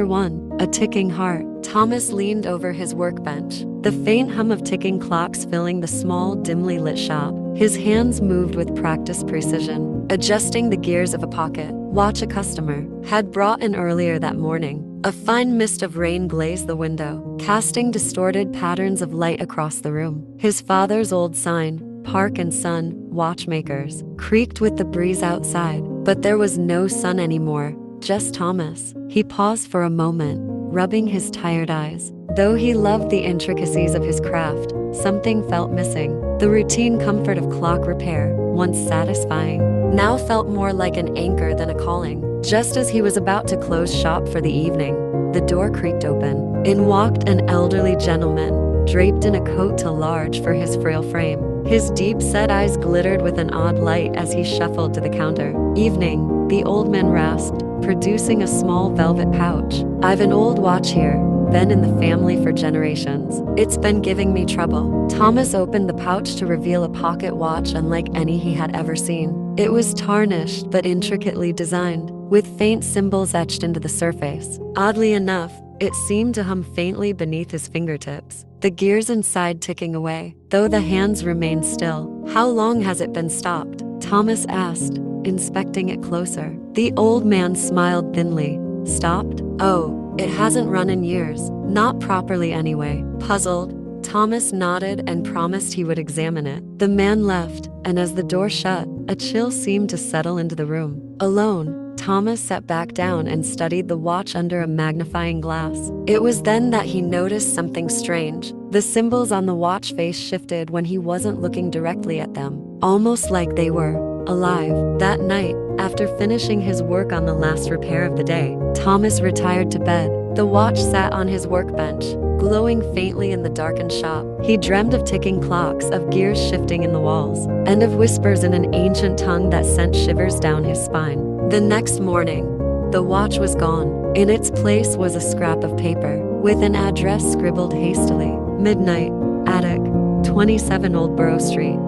1. A ticking heart. Thomas leaned over his workbench, the faint hum of ticking clocks filling the small, dimly lit shop. His hands moved with practiced precision, adjusting the gears of a pocket watch a customer had brought in earlier that morning. A fine mist of rain glazed the window, casting distorted patterns of light across the room. His father's old sign, Park and Son, Watchmakers, creaked with the breeze outside, but there was no sun anymore, just Thomas. He paused for a moment, rubbing his tired eyes. Though he loved the intricacies of his craft, something felt missing. The routine comfort of clock repair, once satisfying, now felt more like an anchor than a calling. Just as he was about to close shop for the evening, the door creaked open. In walked an elderly gentleman, draped in a coat too large for his frail frame. His deep-set eyes glittered with an odd light as he shuffled to the counter. Evening, the old man rasped, producing a small velvet pouch. "I've an old watch here, been in the family for generations. It's been giving me trouble." Thomas opened the pouch to reveal a pocket watch unlike any he had ever seen. It was tarnished but intricately designed, with faint symbols etched into the surface. Oddly enough, it seemed to hum faintly beneath his fingertips, the gears inside ticking away, though the hands remained still. "How long has it been stopped?" Thomas asked, inspecting it closer. The old man smiled thinly. "Stopped? Oh, it hasn't run in years. Not properly anyway." Puzzled, Thomas nodded and promised he would examine it. The man left, and as the door shut, a chill seemed to settle into the room. Alone, Thomas sat back down and studied the watch under a magnifying glass. It was then that he noticed something strange. The symbols on the watch face shifted when he wasn't looking directly at them, almost like they were alive. That night, after finishing his work on the last repair of the day, Thomas retired to bed. The watch sat on his workbench, glowing faintly in the darkened shop. He dreamed of ticking clocks, of gears shifting in the walls, and of whispers in an ancient tongue that sent shivers down his spine. The next morning, the watch was gone. In its place was a scrap of paper, with an address scribbled hastily. Midnight, Attic, 27 Old Borough Street.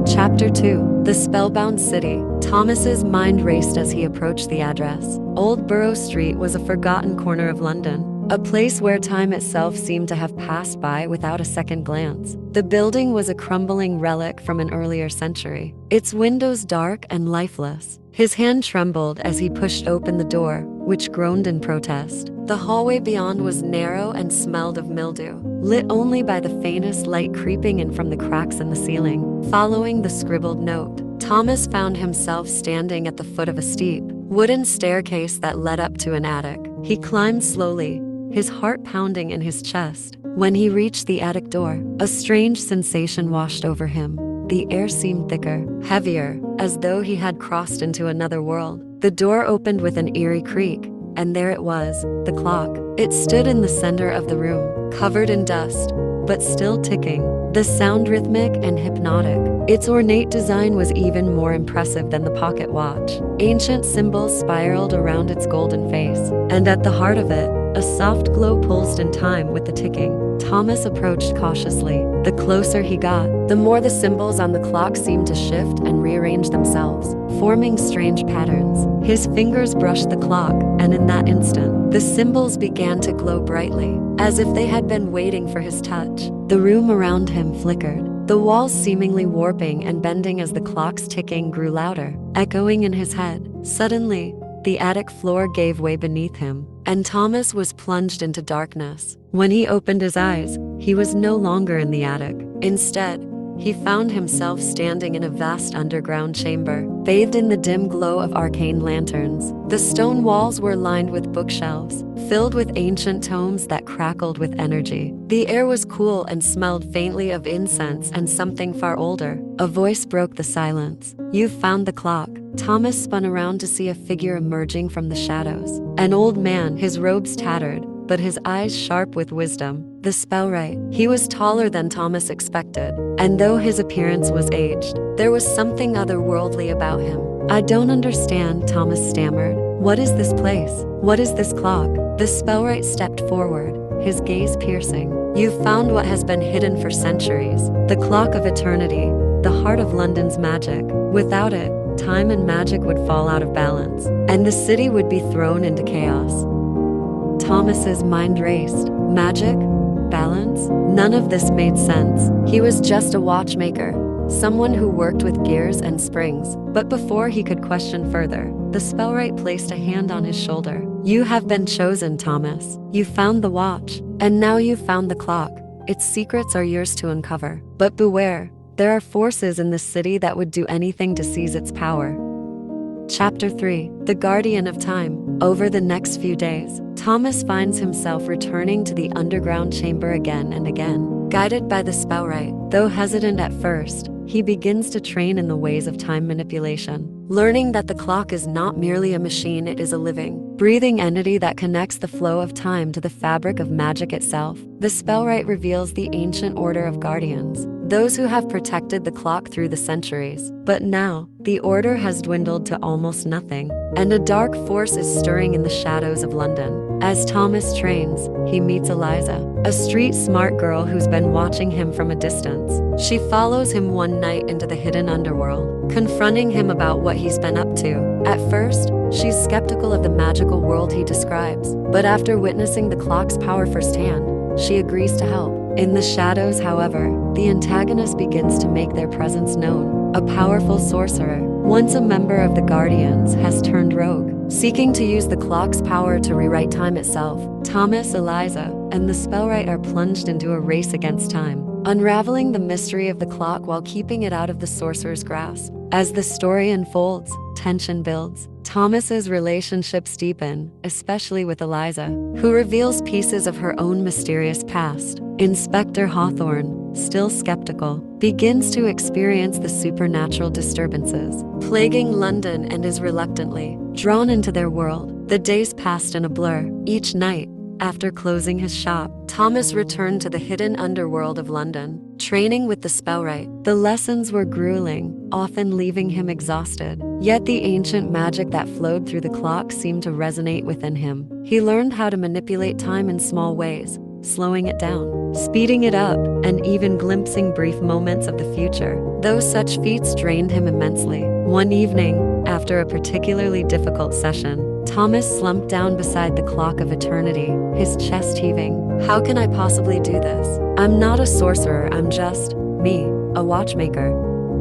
Chapter 2. The Spellbound City. Thomas's mind raced as he approached the address. Old Borough Street was a forgotten corner of London, a place where time itself seemed to have passed by without a second glance. The building was a crumbling relic from an earlier century, its windows dark and lifeless. His hand trembled as he pushed open the door, which groaned in protest. The hallway beyond was narrow and smelled of mildew, lit only by the faintest light creeping in from the cracks in the ceiling. Following the scribbled note, Thomas found himself standing at the foot of a steep, wooden staircase that led up to an attic. He climbed slowly, his heart pounding in his chest. When he reached the attic door, a strange sensation washed over him. The air seemed thicker, heavier, as though he had crossed into another world. The door opened with an eerie creak, and there it was, the clock. It stood in the center of the room, covered in dust, but still ticking, the sound rhythmic and hypnotic. Its ornate design was even more impressive than the pocket watch. Ancient symbols spiraled around its golden face, and at the heart of it, a soft glow pulsed in time with the ticking. Thomas approached cautiously. The closer he got, the more the symbols on the clock seemed to shift and rearrange themselves, forming strange patterns. His fingers brushed the clock, and in that instant, the symbols began to glow brightly, as if they had been waiting for his touch. The room around him flickered, the walls seemingly warping and bending as the clock's ticking grew louder, echoing in his head. Suddenly, the attic floor gave way beneath him, and Thomas was plunged into darkness. When he opened his eyes, he was no longer in the attic. Instead, he found himself standing in a vast underground chamber, bathed in the dim glow of arcane lanterns. The stone walls were lined with bookshelves, filled with ancient tomes that crackled with energy. The air was cool and smelled faintly of incense and something far older. A voice broke the silence. "You've found the clock." Thomas spun around to see a figure emerging from the shadows. An old man, his robes tattered, but his eyes sharp with wisdom. The Spellwright. He was taller than Thomas expected, and though his appearance was aged, there was something otherworldly about him. "I don't understand," Thomas stammered. "What is this place? What is this clock?" The Spellwright stepped forward, his gaze piercing. "You've found what has been hidden for centuries, the clock of eternity, the heart of London's magic. Without it, time and magic would fall out of balance, and the city would be thrown into chaos." Thomas's mind raced. Magic? Balance? None of this made sense. He was just a watchmaker, someone who worked with gears and springs. But before he could question further, the Spellwright placed a hand on his shoulder. You have been chosen, Thomas. You found the watch, and now you've found the clock. Its secrets are yours to uncover. But beware, there are forces in this city that would do anything to seize its power. Chapter 3. The Guardian of Time. Over the next few days, Thomas finds himself returning to the underground chamber again and again. Guided by the Spellwright, though hesitant at first, he begins to train in the ways of time manipulation, learning that the clock is not merely a machine, it is a living, breathing entity that connects the flow of time to the fabric of magic itself. The Spellwright reveals the ancient order of guardians, those who have protected the clock through the centuries. But now, the order has dwindled to almost nothing, and a dark force is stirring in the shadows of London. As Thomas trains, he meets Eliza, a street-smart girl who's been watching him from a distance. She follows him one night into the hidden underworld, confronting him about what he's been up to. At first, she's skeptical of the magical world he describes, but after witnessing the clock's power firsthand, she agrees to help. In the shadows, however, the antagonist begins to make their presence known. A powerful sorcerer, once a member of the Guardians, has turned rogue, seeking to use the clock's power to rewrite time itself. Thomas, Eliza, and the Spellwright are plunged into a race against time, unraveling the mystery of the clock while keeping it out of the sorcerer's grasp. As the story unfolds, tension builds. Thomas's relationships deepen, especially with Eliza, who reveals pieces of her own mysterious past. Inspector Hawthorne, still skeptical, begins to experience the supernatural disturbances plaguing London and is reluctantly drawn into their world. The days passed in a blur. Each night, after closing his shop, Thomas returned to the hidden underworld of London, training with the Spellwright. The lessons were grueling, often leaving him exhausted. Yet the ancient magic that flowed through the clock seemed to resonate within him. He learned how to manipulate time in small ways, slowing it down, speeding it up, and even glimpsing brief moments of the future. Though such feats drained him immensely, one evening, after a particularly difficult session, Thomas slumped down beside the clock of eternity, his chest heaving. How can I possibly do this? I'm not a sorcerer, I'm just me, a watchmaker.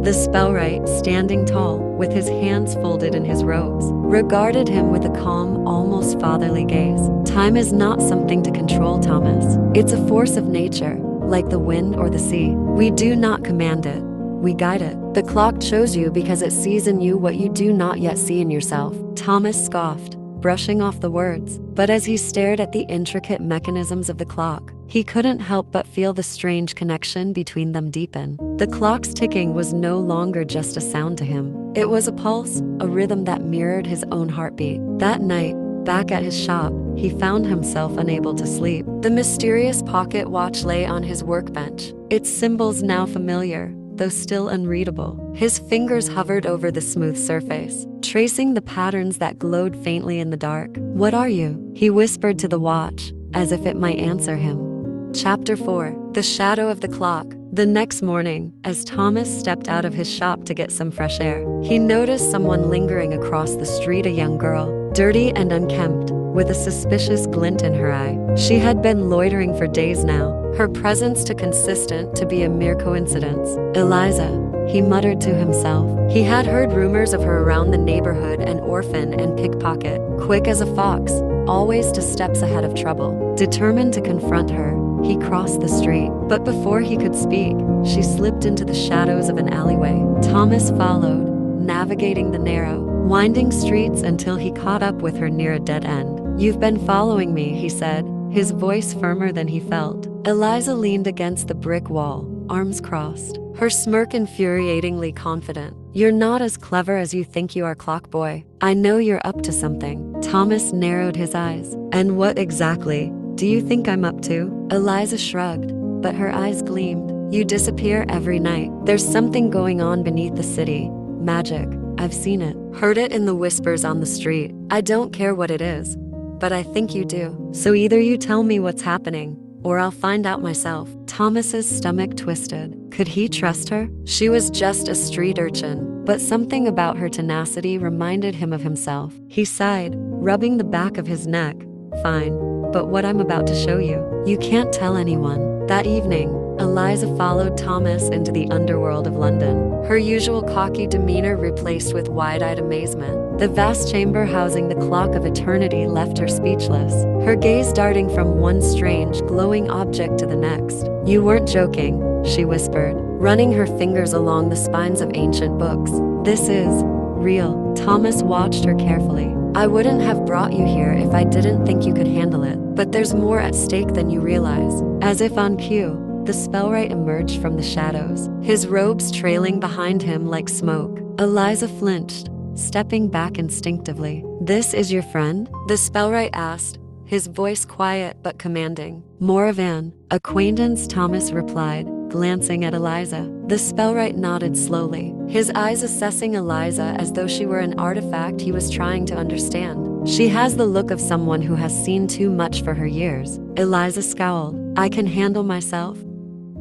The Spellwright, standing tall, with his hands folded in his robes, regarded him with a calm, almost fatherly gaze. Time is not something to control, Thomas. It's a force of nature, like the wind or the sea. We do not command it, we guide it. The clock chose you because it sees in you what you do not yet see in yourself. Thomas scoffed, brushing off the words. But as he stared at the intricate mechanisms of the clock, he couldn't help but feel the strange connection between them deepen. The clock's ticking was no longer just a sound to him. It was a pulse, a rhythm that mirrored his own heartbeat. That night, back at his shop, he found himself unable to sleep. The mysterious pocket watch lay on his workbench, its symbols now familiar, though still unreadable. His fingers hovered over the smooth surface, tracing the patterns that glowed faintly in the dark. What are you? He whispered to the watch, as if it might answer him. Chapter 4. The Shadow of the Clock. The next morning, as Thomas stepped out of his shop to get some fresh air, he noticed someone lingering across the street, a young girl, dirty and unkempt, with a suspicious glint in her eye. She had been loitering for days now, her presence too consistent to be a mere coincidence. Eliza, he muttered to himself. He had heard rumors of her around the neighborhood, an orphan and pickpocket, quick as a fox, always 2 steps ahead of trouble. Determined to confront her, he crossed the street. But before he could speak, she slipped into the shadows of an alleyway. Thomas followed, navigating the narrow, winding streets until he caught up with her near a dead end. You've been following me, he said, his voice firmer than he felt. Eliza leaned against the brick wall, arms crossed, her smirk infuriatingly confident. You're not as clever as you think you are, clock boy. I know you're up to something. Thomas narrowed his eyes. And what exactly do you think I'm up to? Eliza shrugged, but her eyes gleamed. You disappear every night. There's something going on beneath the city. Magic. I've seen it. Heard it in the whispers on the street. I don't care what it is, but I think you do. So either you tell me what's happening, or I'll find out myself. Thomas's stomach twisted. Could he trust her? She was just a street urchin, but something about her tenacity reminded him of himself. He sighed, rubbing the back of his neck. Fine. but what I'm about to show you, you can't tell anyone." That evening, Eliza followed Thomas into the underworld of London, her usual cocky demeanor replaced with wide-eyed amazement. The vast chamber housing the clock of eternity left her speechless, her gaze darting from one strange, glowing object to the next. "You weren't joking," she whispered, running her fingers along the spines of ancient books. "This is real." Thomas watched her carefully. "I wouldn't have brought you here if I didn't think you could handle it, but there's more at stake than you realize." As if on cue, the Spellwright emerged from the shadows, his robes trailing behind him like smoke. Eliza flinched, stepping back instinctively. "This is your friend?" the Spellwright asked, his voice quiet but commanding. "More of an acquaintance," Thomas replied, glancing at Eliza. The Spellwright nodded slowly, his eyes assessing Eliza as though she were an artifact he was trying to understand. "She has the look of someone who has seen too much for her years." Eliza scowled. "I can handle myself?"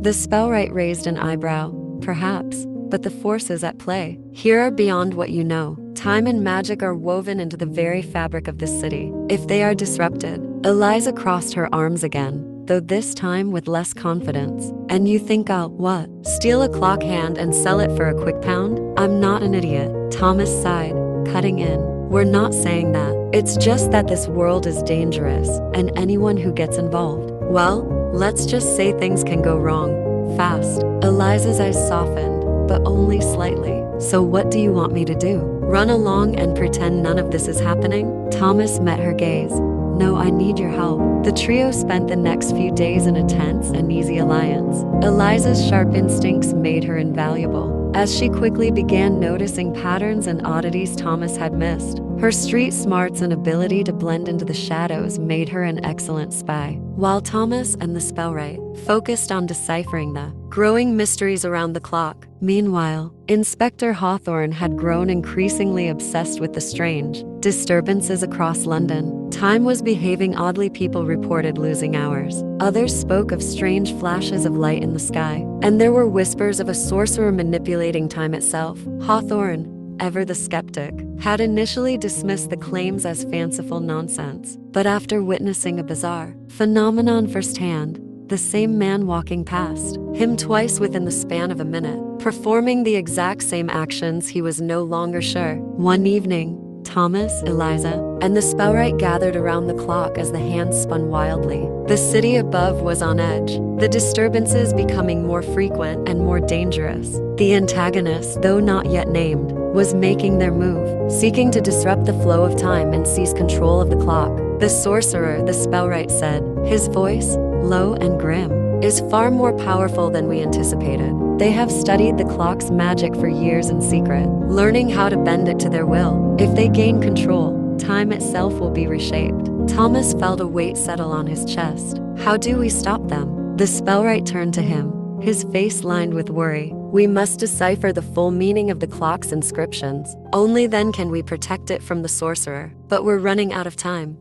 The Spellwright raised an eyebrow. "Perhaps, but the forces at play here are beyond what you know. Time and magic are woven into the very fabric of this city. If they are disrupted..." Eliza crossed her arms again, though this time with less confidence. "And you think I'll, what, steal a clock hand and sell it for a quick pound? I'm not an idiot." Thomas sighed, cutting in. "We're not saying that. It's just that this world is dangerous, and anyone who gets involved, well, let's just say things can go wrong. Fast." Eliza's eyes softened, but only slightly. "So what do you want me to do? Run along and pretend none of this is happening?" Thomas met her gaze. "No, I need your help." The trio spent the next few days in a tense and easy alliance. Eliza's sharp instincts made her invaluable, as she quickly began noticing patterns and oddities Thomas had missed. Her street smarts and ability to blend into the shadows made her an excellent spy, while Thomas and the Spellwright focused on deciphering the growing mysteries around the clock. Meanwhile, Inspector Hawthorne had grown increasingly obsessed with the strange disturbances across London. Time was behaving oddly, people reported losing hours. Others spoke of strange flashes of light in the sky, and there were whispers of a sorcerer manipulating time itself. Hawthorne, ever the skeptic, had initially dismissed the claims as fanciful nonsense, but after witnessing a bizarre phenomenon firsthand, the same man walking past him twice within the span of a minute, performing the exact same actions, he was no longer sure. One evening, Thomas, Eliza, and the Spellwright gathered around the clock as the hands spun wildly. The city above was on edge, the disturbances becoming more frequent and more dangerous. The antagonist, though not yet named, was making their move, seeking to disrupt the flow of time and seize control of the clock. "The Sorcerer," the Spellwright said, his voice, low and grim, "is far more powerful than we anticipated. They have studied the clock's magic for years in secret, learning how to bend it to their will. If they gain control, time itself will be reshaped." Thomas felt a weight settle on his chest. "How do we stop them?" The Spellwright turned to him, his face lined with worry. "We must decipher the full meaning of the clock's inscriptions. Only then can we protect it from the Sorcerer. But we're running out of time."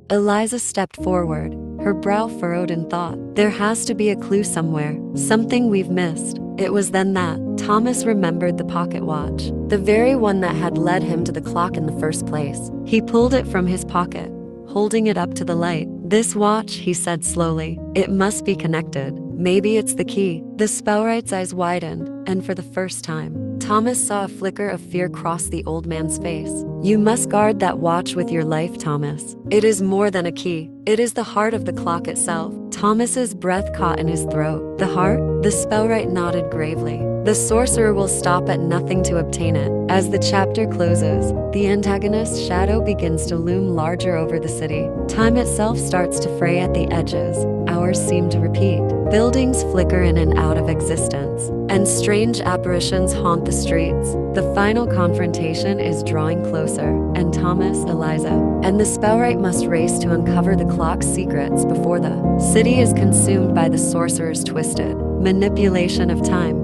Eliza stepped forward, her brow furrowed in thought. "There has to be a clue somewhere, something we've missed." It was then that Thomas remembered the pocket watch, the very one that had led him to the clock in the first place. He pulled it from his pocket, holding it up to the light. "This watch," he said slowly, "it must be connected. Maybe it's the key." The Spellwright's eyes widened, and for the first time, Thomas saw a flicker of fear cross the old man's face. "You must guard that watch with your life, Thomas. It is more than a key. It is the heart of the clock itself." Thomas's breath caught in his throat. "The heart?" The Spellwright nodded gravely. "The Sorcerer will stop at nothing to obtain it." As the chapter closes, the antagonist's shadow begins to loom larger over the city. Time itself starts to fray at the edges. Hours seem to repeat. Buildings flicker in and out of existence, and strange apparitions haunt the streets. The final confrontation is drawing closer, and Thomas, Eliza, and the Spellwright must race to uncover the clock's secrets before the city is consumed by the Sorcerer's twisted manipulation of time.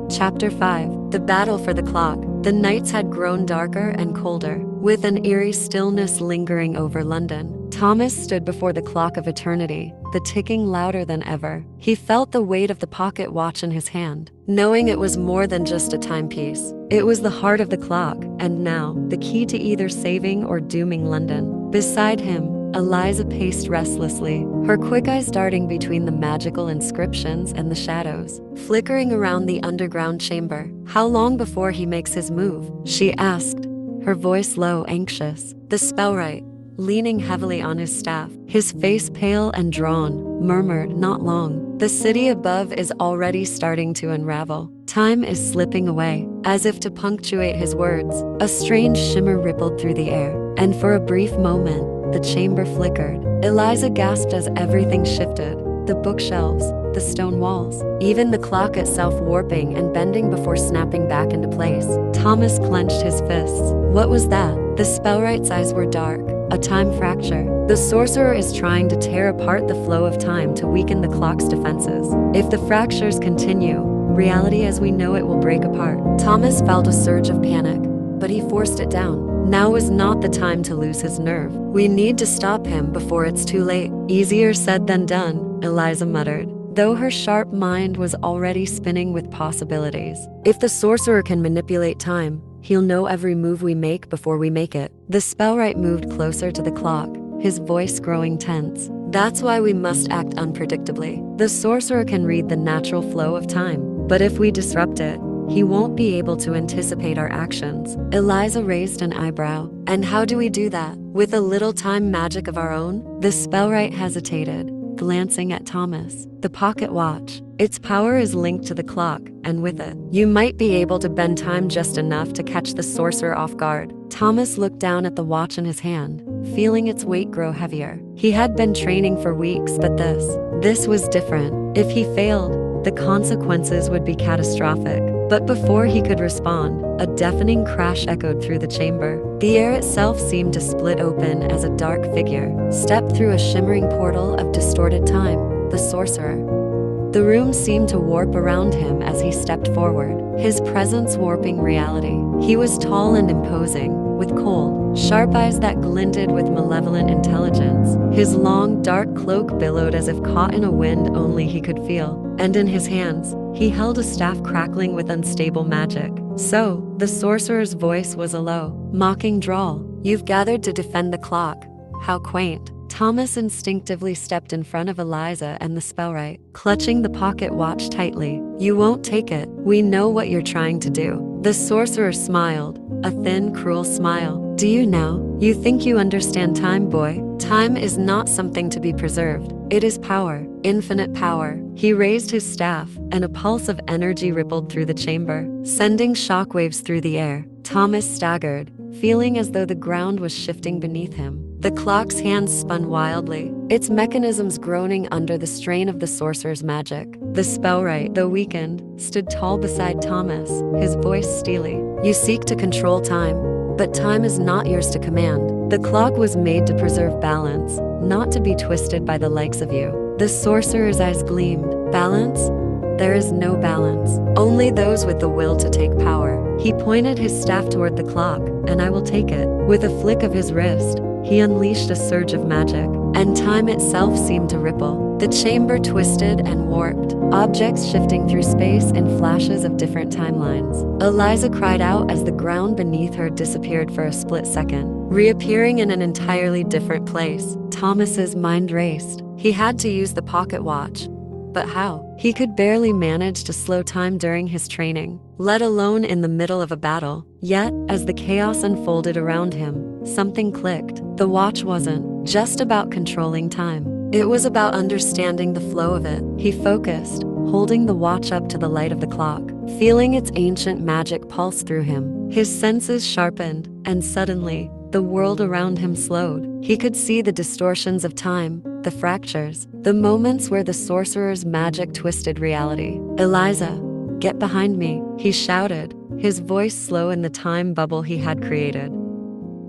Chapter 5. The Battle for the Clock. The nights had grown darker and colder, with an eerie stillness lingering over London. Thomas stood before the clock of eternity, the ticking louder than ever. He felt the weight of the pocket watch in his hand, knowing it was more than just a timepiece. It was the heart of the clock, and now, the key to either saving or dooming London. Beside him, Eliza paced restlessly, her quick eyes darting between the magical inscriptions and the shadows, flickering around the underground chamber. "How long before he makes his move?" she asked, her voice low, anxious. The Spellwright, leaning heavily on his staff, his face pale and drawn, murmured, "Not long. The city above is already starting to unravel. Time is slipping away." As if to punctuate his words, a strange shimmer rippled through the air, and for a brief moment, the chamber flickered. Eliza gasped as everything shifted. The bookshelves, the stone walls, even the clock itself warping and bending before snapping back into place. Thomas clenched his fists. What was that? The Spellwright's eyes were dark. A time fracture. The sorcerer is trying to tear apart the flow of time to weaken the clock's defenses. If the fractures continue, reality as we know it will break apart. Thomas felt a surge of panic, but he forced it down. Now is not the time to lose his nerve. We need to stop him before it's too late. Easier said than done, Eliza muttered, though her sharp mind was already spinning with possibilities. If the sorcerer can manipulate time, he'll know every move we make before we make it. The Spellwright moved closer to the clock, his voice growing tense. That's why we must act unpredictably. The sorcerer can read the natural flow of time, but if we disrupt it, he won't be able to anticipate our actions. Eliza raised an eyebrow. And how do we do that? With a little time magic of our own? The Spellwright hesitated, glancing at Thomas. The pocket watch. Its power is linked to the clock, and with it, you might be able to bend time just enough to catch the sorcerer off guard. Thomas looked down at the watch in his hand, feeling its weight grow heavier. He had been training for weeks, but this was different. If he failed, the consequences would be catastrophic. But before he could respond, a deafening crash echoed through the chamber. The air itself seemed to split open as a dark figure stepped through a shimmering portal of distorted time. The sorcerer. The room seemed to warp around him as he stepped forward, his presence warping reality. He was tall and imposing, with cold, sharp eyes that glinted with malevolent intelligence. His long, dark cloak billowed as if caught in a wind only he could feel, and in his hands, he held a staff crackling with unstable magic. So, the sorcerer's voice was a low, mocking drawl. "You've gathered to defend the clock. How quaint." Thomas instinctively stepped in front of Eliza and the Spellwright, clutching the pocket watch tightly. "You won't take it. We know what you're trying to do." The sorcerer smiled, a thin, cruel smile. "Do you now? You think you understand time, boy? Time is not something to be preserved. It is power, infinite power." He raised his staff, and a pulse of energy rippled through the chamber, sending shockwaves through the air. Thomas staggered, feeling as though the ground was shifting beneath him. The clock's hands spun wildly, its mechanisms groaning under the strain of the sorcerer's magic. The Spellwright, though weakened, stood tall beside Thomas, his voice steely. "You seek to control time, but time is not yours to command. The clock was made to preserve balance, not to be twisted by the likes of you." The sorcerer's eyes gleamed. "Balance? There is no balance. Only those with the will to take power." He pointed his staff toward the clock, "And I will take it." With a flick of his wrist, he unleashed a surge of magic, and time itself seemed to ripple. The chamber twisted and warped, objects shifting through space in flashes of different timelines. Eliza cried out as the ground beneath her disappeared for a split second, reappearing in an entirely different place. Thomas's mind raced. He had to use the pocket watch. But how? He could barely manage to slow time during his training, let alone in the middle of a battle. Yet, as the chaos unfolded around him, something clicked. The watch wasn't just about controlling time. It was about understanding the flow of it. He focused, holding the watch up to the light of the clock, feeling its ancient magic pulse through him. His senses sharpened, and suddenly, the world around him slowed. He could see the distortions of time, the fractures, the moments where the sorcerer's magic twisted reality. "Eliza, get behind me," he shouted, his voice slow in the time bubble he had created.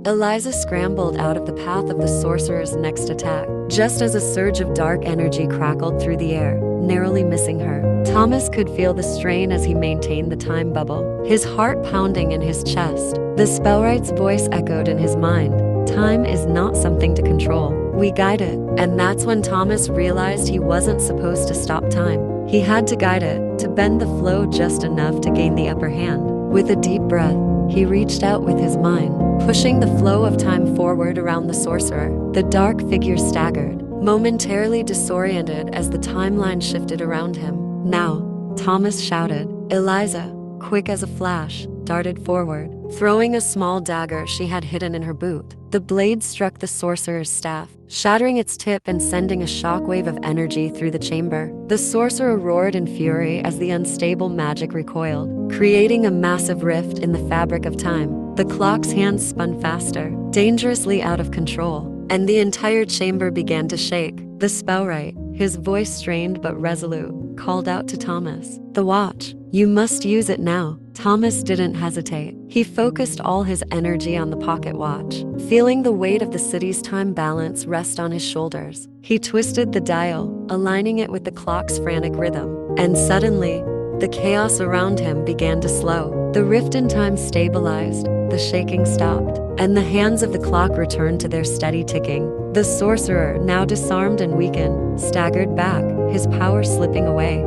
Eliza scrambled out of the path of the sorcerer's next attack, just as a surge of dark energy crackled through the air, narrowly missing her. Thomas could feel the strain as he maintained the time bubble, his heart pounding in his chest. The Spellwright's voice echoed in his mind. "Time is not something to control. We guide it." And that's when Thomas realized he wasn't supposed to stop time. He had to guide it, to bend the flow just enough to gain the upper hand. With a deep breath, he reached out with his mind, pushing the flow of time forward around the sorcerer. The dark figure staggered, momentarily disoriented as the timeline shifted around him. "Now," Thomas shouted. Eliza, quick as a flash, darted forward, throwing a small dagger she had hidden in her boot. The blade struck the sorcerer's staff, shattering its tip and sending a shockwave of energy through the chamber. The sorcerer roared in fury as the unstable magic recoiled, creating a massive rift in the fabric of time. The clock's hands spun faster, dangerously out of control, and the entire chamber began to shake. The Spellwright, his voice strained but resolute, called out to Thomas, "The watch. You must use it now." Thomas didn't hesitate. He focused all his energy on the pocket watch, feeling the weight of the city's time balance rest on his shoulders. He twisted the dial, aligning it with the clock's frantic rhythm, and suddenly, the chaos around him began to slow. The rift in time stabilized, the shaking stopped, and the hands of the clock returned to their steady ticking. The sorcerer, now disarmed and weakened, staggered back, his power slipping away.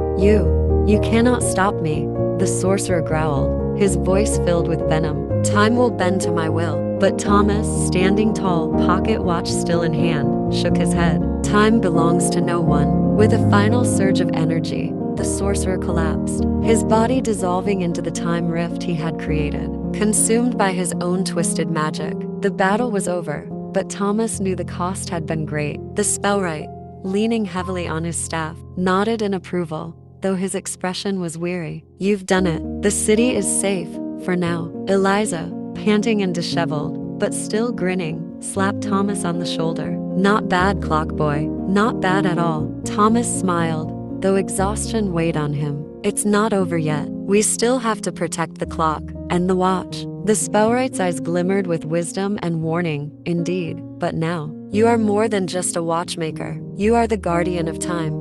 You cannot stop me," the sorcerer growled, his voice filled with venom. "Time will bend to my will." But Thomas, standing tall, pocket watch still in hand, shook his head. "Time belongs to no one." With a final surge of energy, the sorcerer collapsed, his body dissolving into the time rift he had created, consumed by his own twisted magic. The battle was over, but Thomas knew the cost had been great. The Spellwright, leaning heavily on his staff, nodded in approval, though his expression was weary. "You've done it. The city is safe, for now." Eliza, panting and disheveled, but still grinning, slapped Thomas on the shoulder. "Not bad, clock boy. Not bad at all." Thomas smiled, though exhaustion weighed on him. "It's not over yet. We still have to protect the clock and the watch." The Spellwright's eyes glimmered with wisdom and warning. "Indeed, but now, you are more than just a watchmaker. You are the guardian of time."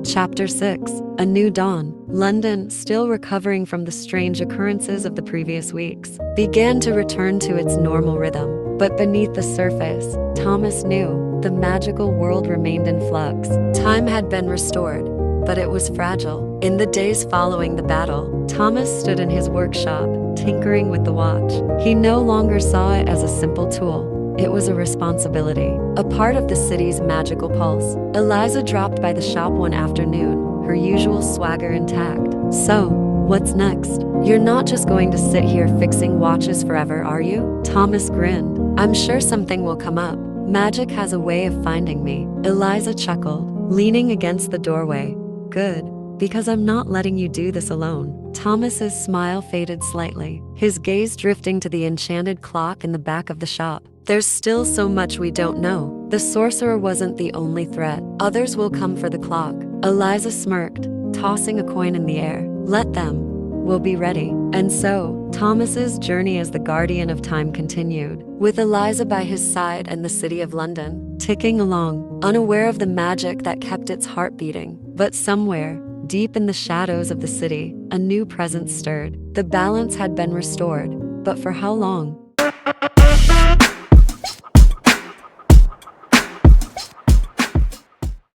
Chapter 6. A New Dawn. London, still recovering from the strange occurrences of the previous weeks, began to return to its normal rhythm. But beneath the surface, Thomas knew, the magical world remained in flux. Time had been restored, but it was fragile. In the days following the battle, Thomas stood in his workshop, tinkering with the watch. He no longer saw it as a simple tool. It was a responsibility, a part of the city's magical pulse. Eliza dropped by the shop one afternoon, her usual swagger intact. "So, what's next? You're not just going to sit here fixing watches forever, are you?" Thomas grinned. "I'm sure something will come up. Magic has a way of finding me." Eliza chuckled, leaning against the doorway. "Good, because I'm not letting you do this alone." Thomas's smile faded slightly, his gaze drifting to the enchanted clock in the back of the shop. "There's still so much we don't know. The sorcerer wasn't the only threat. Others will come for the clock." Eliza smirked, tossing a coin in the air. "Let them. We'll be ready." And so, Thomas's journey as the guardian of time continued, with Eliza by his side and the city of London ticking along, unaware of the magic that kept its heart beating. But somewhere, deep in the shadows of the city, a new presence stirred. The balance had been restored, but for how long?